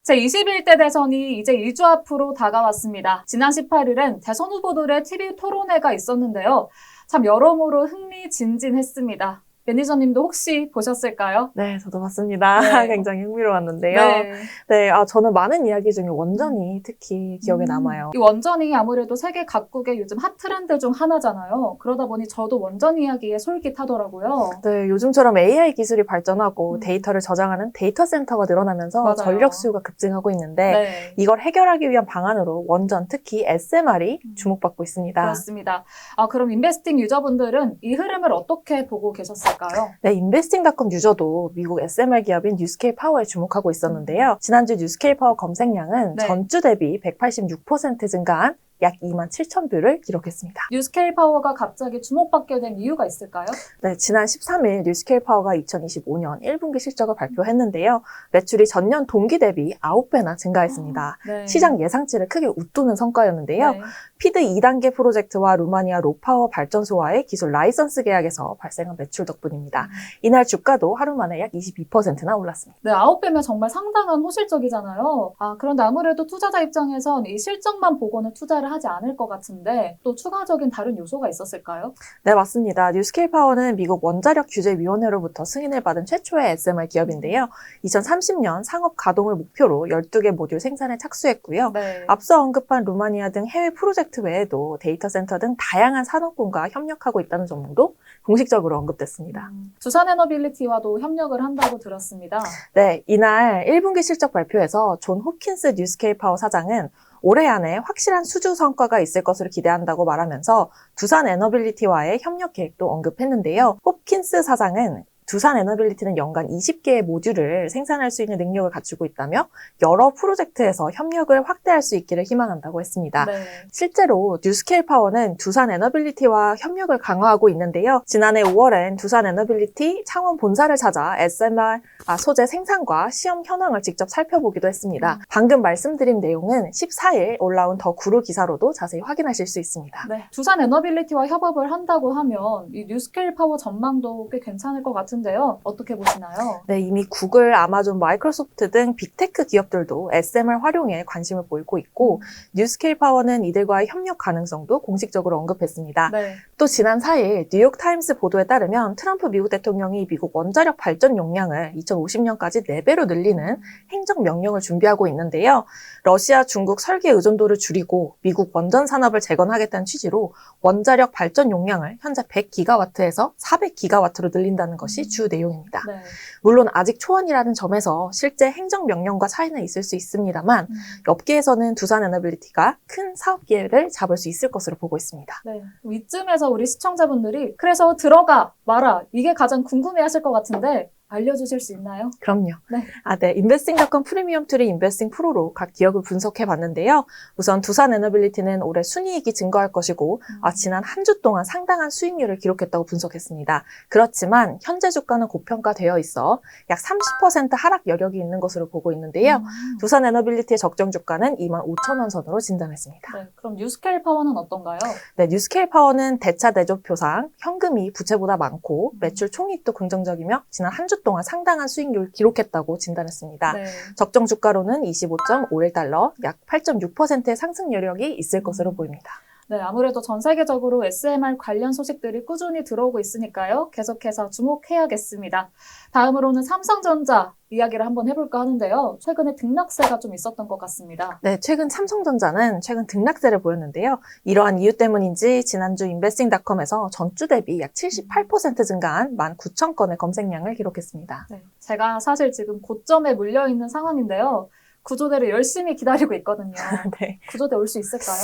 제21대 대선이 이제 2주 앞으로 다가왔습니다. 지난 18일엔 대선 후보들의 TV 토론회가 있었는데요. 참 여러모로 흥미진진했습니다. 매니저님도 혹시 보셨을까요? 네, 저도 봤습니다. 네. 굉장히 흥미로웠는데요. 네. 네, 저는 많은 이야기 중에 원전이 특히 기억에 남아요. 이 원전이 아무래도 세계 각국의 요즘 핫 트렌드 중 하나잖아요. 그러다 보니 저도 원전 이야기에 솔깃하더라고요. 네, 요즘처럼 AI 기술이 발전하고 데이터를 저장하는 데이터 센터가 늘어나면서 맞아요. 전력 수요가 급증하고 있는데 네. 이걸 해결하기 위한 방안으로 원전, 특히 SMR이 주목받고 있습니다. 그렇습니다. 그럼 인베스팅 유저분들은 이 흐름을 어떻게 보고 계셨을까요? 네, 인베스팅닷컴 유저도 미국 SMR 기업인 뉴스케일 파워에 주목하고 있었는데요. 지난주 뉴스케일 파워 검색량은 네. 전주 대비 186% 증가한 약 27,000뷰를 기록했습니다. 뉴스케일 파워가 갑자기 주목받게 된 이유가 있을까요? 네, 지난 13일 뉴스케일 파워가 2025년 1분기 실적을 발표했는데요. 매출이 전년 동기 대비 9배나 증가했습니다. 네. 시장 예상치를 크게 웃도는 성과였는데요. 네. 피드 2단계 프로젝트와 루마니아 로파워 발전소와의 기술 라이선스 계약에서 발생한 매출 덕분입니다. 이날 주가도 하루 만에 약 22%나 올랐습니다. 네, 9배면 정말 상당한 호실적이잖아요. 그런데 아무래도 투자자 입장에선 이 실적만 보고는 투자를 하지 않을 것 같은데 또 추가적인 다른 요소가 있었을까요? 네, 맞습니다. 뉴스케일 파워는 미국 원자력 규제위원회로부터 승인을 받은 최초의 SMR 기업인데요. 2030년 상업 가동을 목표로 12개 모듈 생산에 착수했고요. 네. 앞서 언급한 루마니아 등 해외 프로젝트 외에도 데이터 센터 등 다양한 산업군과 협력하고 있다는 점도 공식적으로 언급됐습니다. 두산에너빌리티와도 협력을 한다고 들었습니다. 네, 이날 1분기 실적 발표에서 존 홉킨스 뉴스케일 파워 사장은 올해 안에 확실한 수주 성과가 있을 것으로 기대한다고 말하면서 두산 에너빌리티와의 협력 계획도 언급했는데요. 홉킨스 사장은 두산 에너빌리티는 연간 20개의 모듈을 생산할 수 있는 능력을 갖추고 있다며 여러 프로젝트에서 협력을 확대할 수 있기를 희망한다고 했습니다. 네. 실제로 뉴스케일 파워는 두산 에너빌리티와 협력을 강화하고 있는데요. 지난해 5월엔 두산 에너빌리티 창원 본사를 찾아 SMR 소재 생산과 시험 현황을 직접 살펴보기도 했습니다. 방금 말씀드린 내용은 14일 올라온 더 구루 기사로도 자세히 확인하실 수 있습니다. 네. 두산에너빌리티와 협업을 한다고 하면 이 뉴스케일 파워 전망도 꽤 괜찮을 것 같은데요. 어떻게 보시나요? 네, 이미 구글, 아마존, 마이크로소프트 등 빅테크 기업들도 SMR 활용에 관심을 보이고 있고 뉴스케일 파워는 이들과의 협력 가능성도 공식적으로 언급했습니다. 네. 또 지난 4일 뉴욕타임스 보도에 따르면 트럼프 미국 대통령이 미국 원자력 발전 용량을 2050년까지 4배로 늘리는 행정명령을 준비하고 있는데요. 러시아, 중국 설계 의존도를 줄이고 미국 원전 산업을 재건하겠다는 취지로 원자력 발전 용량을 현재 100기가와트에서 400기가와트로 늘린다는 것이 주 내용입니다. 네. 물론 아직 초안이라는 점에서 실제 행정명령과 차이는 있을 수 있습니다만 업계에서는 두산에너빌리티가 큰 사업 기회를 잡을 수 있을 것으로 보고 있습니다. 네. 이쯤에서 우리 시청자분들이 그래서 들어가 마라 이게 가장 궁금해하실 것 같은데 알려주실 수 있나요? 그럼요. 네. 네. 인베스팅닷컴 프리미엄 툴이 인베스팅 프로로 각 기업을 분석해 봤는데요. 우선 두산에너빌리티는 올해 순이익이 증가할 것이고 지난 한 주 동안 상당한 수익률을 기록했다고 분석했습니다. 그렇지만 현재 주가는 고평가되어 있어 약 30% 하락 여력이 있는 것으로 보고 있는데요. 두산에너빌리티의 적정 주가는 25,000원 선으로 진단했습니다. 네. 그럼 뉴스케일 파워는 어떤가요? 네, 뉴스케일 파워는 대차 대조표상 현금이 부채보다 많고 매출 총이익도 긍정적이며 지난 한 주 동안 상당한 수익률을 기록했다고 진단했습니다. 네. 적정 주가로는 25.51달러, 약 8.6%의 상승 여력이 있을 것으로 보입니다. 네, 아무래도 전 세계적으로 SMR 관련 소식들이 꾸준히 들어오고 있으니까요. 계속해서 주목해야겠습니다. 다음으로는 삼성전자 이야기를 한번 해볼까 하는데요. 최근에 등락세가 좀 있었던 것 같습니다. 네, 최근 삼성전자는 최근 등락세를 보였는데요. 이러한 이유 때문인지 지난주 인베스팅닷컴에서 전주 대비 약 78% 증가한 19,000건의 검색량을 기록했습니다. 네, 제가 사실 지금 고점에 물려있는 상황인데요. 구조대를 열심히 기다리고 있거든요. 네. 구조대 올 수 있을까요?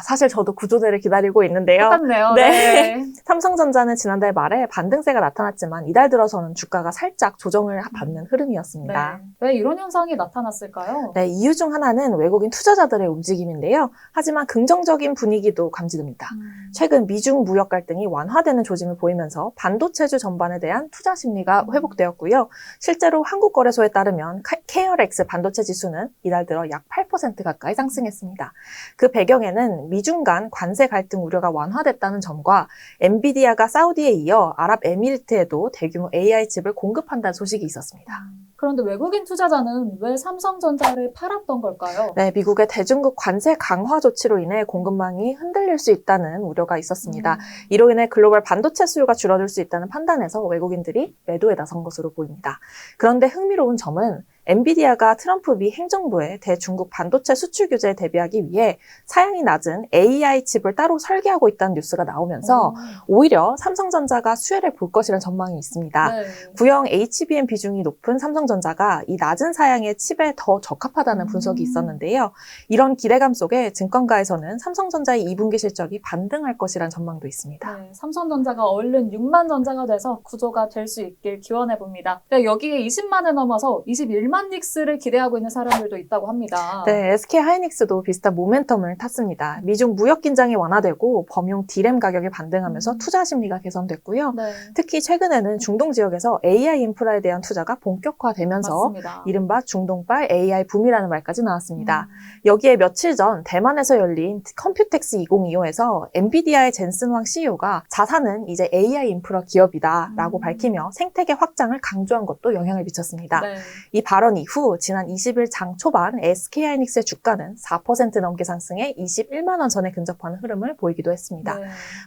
사실 저도 구조대를 기다리고 있는데요. 똑같네요. 네. 네. 삼성전자는 지난달 말에 반등세가 나타났지만 이달 들어서는 주가가 살짝 조정을 받는 흐름이었습니다. 네. 왜 이런 현상이 나타났을까요? 네, 이유 중 하나는 외국인 투자자들의 움직임인데요. 하지만 긍정적인 분위기도 감지됩니다. 최근 미중 무역 갈등이 완화되는 조짐을 보이면서 반도체주 전반에 대한 투자 심리가 회복되었고요. 실제로 한국거래소에 따르면 KRX 반도체 지수는 이달 들어 약 8% 가까이 상승했습니다. 그 배경에는 미중 간 관세 갈등 우려가 완화됐다는 점과 엔비디아가 사우디에 이어 아랍에미리트에도 대규모 AI 칩을 공급한다는 소식이 있었습니다. 그런데 외국인 투자자는 왜 삼성전자를 팔았던 걸까요? 네, 미국의 대중국 관세 강화 조치로 인해 공급망이 흔들릴 수 있다는 우려가 있었습니다. 이로 인해 글로벌 반도체 수요가 줄어들 수 있다는 판단에서 외국인들이 매도에 나선 것으로 보입니다. 그런데 흥미로운 점은 엔비디아가 트럼프 미 행정부의 대중국 반도체 수출 규제에 대비하기 위해 사양이 낮은 AI 칩을 따로 설계하고 있다는 뉴스가 나오면서 오히려 삼성전자가 수혜를 볼 것이라는 전망이 있습니다. 네. 구형 HBM 비중이 높은 삼성전자가 이 낮은 사양의 칩에 더 적합하다는 분석이 있었는데요. 이런 기대감 속에 증권가에서는 삼성전자의 2분기 실적이 반등할 것이라는 전망도 있습니다. 네, 삼성전자가 얼른 6만 전자가 돼서 구조가 될 수 있길 기원해 봅니다. 여기에 20만을 넘어서 21만 닉스를 기대하고 있는 사람들도 있다고 합니다. 네, SK하이닉스도 비슷한 모멘텀을 탔습니다. 미중 무역 긴장이 완화되고 범용 D램 가격이 반등하면서 투자 심리가 개선됐고요. 네, 특히 최근에는 중동 지역에서 AI 인프라에 대한 투자가 본격화되면서 맞습니다. 이른바 중동발 AI 붐이라는 말까지 나왔습니다. 여기에 며칠 전 대만에서 열린 컴퓨텍스 2025에서 엔비디아의 젠슨 황 CEO가 자사는 이제 AI 인프라 기업이다 라고 밝히며 생태계 확장을 강조한 것도 영향을 미쳤습니다. 네. 이 발언 이후 지난 20일 장 초반 SK하이닉스의 주가는 4% 넘게 상승해 21만 원 선에 근접하는 흐름을 보이기도 했습니다. 네.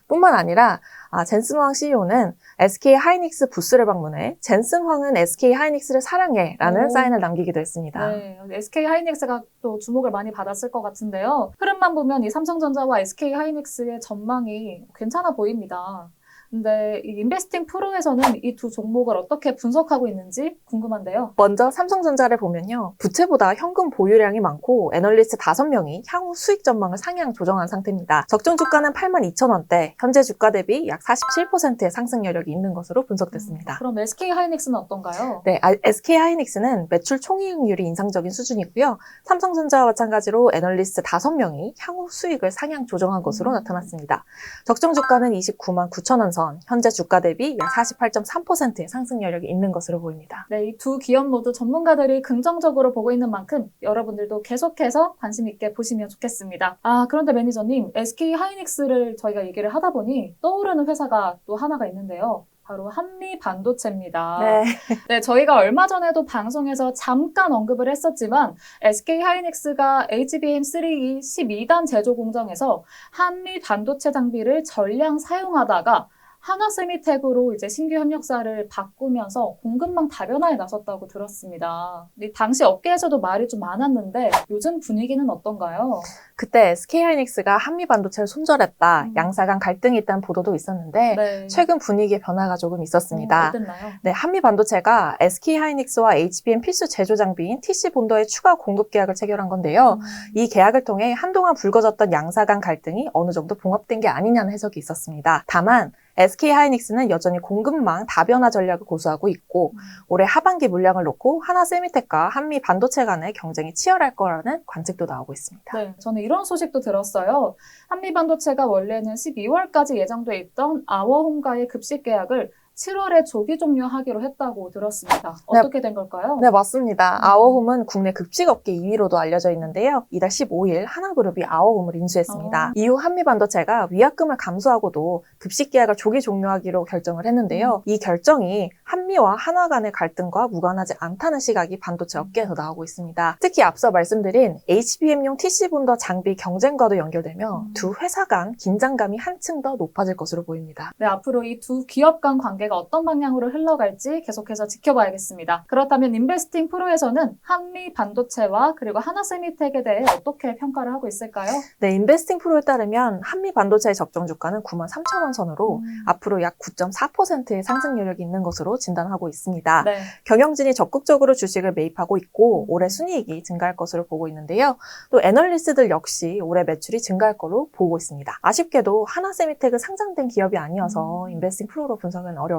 뿐만 아니라 젠슨 황 CEO는 SK하이닉스 부스를 방문해 젠슨 황은 SK하이닉스를 사랑해 라는 사인을 남기기도 했습니다. 네, SK하이닉스가 또 주목을 많이 받았을 것 같은데요. 흐름만 보면 이 삼성전자와 SK하이닉스의 전망이 괜찮아 보입니다. 근데 이 인베스팅 프로에서는 이 두 종목을 어떻게 분석하고 있는지 궁금한데요. 먼저 삼성전자를 보면요. 부채보다 현금 보유량이 많고 애널리스트 5명이 향후 수익 전망을 상향 조정한 상태입니다. 적정 주가는 82,000원대, 현재 주가 대비 약 47%의 상승 여력이 있는 것으로 분석됐습니다. 그럼 SK하이닉스는 어떤가요? 네, SK하이닉스는 매출 총이익률이 인상적인 수준이고요. 삼성전자와 마찬가지로 애널리스트 5명이 향후 수익을 상향 조정한 것으로 나타났습니다. 적정 주가는 29만 9천원 선, 현재 주가 대비 약 48.3%의 상승 여력이 있는 것으로 보입니다. 네, 이 두 기업 모두 전문가들이 긍정적으로 보고 있는 만큼 여러분들도 계속해서 관심 있게 보시면 좋겠습니다. 그런데 매니저님, SK하이닉스를 저희가 얘기를 하다 보니 떠오르는 회사가 또 하나가 있는데요. 바로 한미반도체입니다. 네. 네, 저희가 얼마 전에도 방송에서 잠깐 언급을 했었지만 SK하이닉스가 HBM3E 12단 제조 공정에서 한미반도체 장비를 전량 사용하다가 하나세미텍으로 이제 신규 협력사를 바꾸면서 공급망 다변화에 나섰다고 들었습니다. 당시 업계에서도 말이 좀 많았는데 요즘 분위기는 어떤가요? 그때 SK하이닉스가 한미반도체를 손절했다, 양사 간 갈등이 있다는 보도도 있었는데 네. 최근 분위기의 변화가 조금 있었습니다. 어땠나요? 네, 한미반도체가 SK하이닉스와 HBM 필수 제조 장비인 TC본더의 추가 공급 계약을 체결한 건데요. 이 계약을 통해 한동안 불거졌던 양사 간 갈등이 어느 정도 봉합된 게 아니냐는 해석이 있었습니다. 다만 SK하이닉스는 여전히 공급망 다변화 전략을 고수하고 있고 올해 하반기 물량을 놓고 하나세미텍과 한미반도체 간의 경쟁이 치열할 거라는 관측도 나오고 있습니다. 네, 저는 이런 소식도 들었어요. 한미반도체가 원래는 12월까지 예정돼 있던 아워홈과의 급식 계약을 7월에 조기 종료하기로 했다고 들었습니다. 어떻게 된 걸까요? 네, 맞습니다. 아워홈은 국내 급식업계 2위로도 알려져 있는데요. 이달 15일 하나그룹이 아워홈을 인수했습니다. 이후 한미반도체가 위약금을 감수하고도 급식 계약을 조기 종료하기로 결정을 했는데요. 이 결정이 한미와 한화 간의 갈등과 무관하지 않다는 시각이 반도체 업계에서 나오고 있습니다. 특히 앞서 말씀드린 HBM용 TC본더 장비 경쟁과도 연결되며 두 회사 간 긴장감이 한층 더 높아질 것으로 보입니다. 네, 앞으로 이 두 기업 간 관계가 어떤 방향으로 흘러갈지 계속해서 지켜봐야겠습니다. 그렇다면 인베스팅 프로에서는 한미 반도체와 그리고 하나세미텍에 대해 어떻게 평가를 하고 있을까요? 네, 인베스팅 프로에 따르면 한미 반도체의 적정 주가는 93,000원 선으로 앞으로 약 9.4%의 상승 여력이 있는 것으로 진단하고 있습니다. 네. 경영진이 적극적으로 주식을 매입하고 있고 올해 순이익이 증가할 것으로 보고 있는데요. 또 애널리스트들 역시 올해 매출이 증가할 거로 보고 있습니다. 아쉽게도 하나세미텍은 상장된 기업이 아니어서 인베스팅 프로로 분석은 어려웠습니다.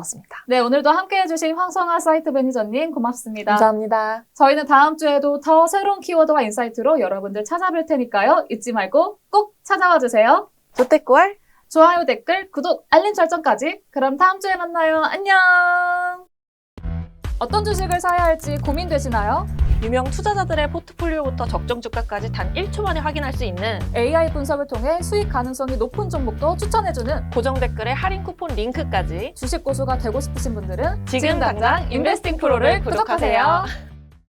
네, 오늘도 함께해주신 황성아 사이트 매니저님 고맙습니다. 감사합니다. 저희는 다음 주에도 더 새로운 키워드와 인사이트로 여러분들 찾아뵐 테니까요. 잊지 말고 꼭 찾아와 주세요. 조태꿀 좋아요, 댓글, 구독, 알림 설정까지. 그럼 다음 주에 만나요. 안녕! 어떤 주식을 사야 할지 고민되시나요? 유명 투자자들의 포트폴리오부터 적정 주가까지 단 1초 만에 확인할 수 있는 AI 분석을 통해 수익 가능성이 높은 종목도 추천해주는 고정 댓글에 할인 쿠폰 링크까지 주식 고수가 되고 싶으신 분들은 지금 당장 인베스팅 프로를 구독하세요.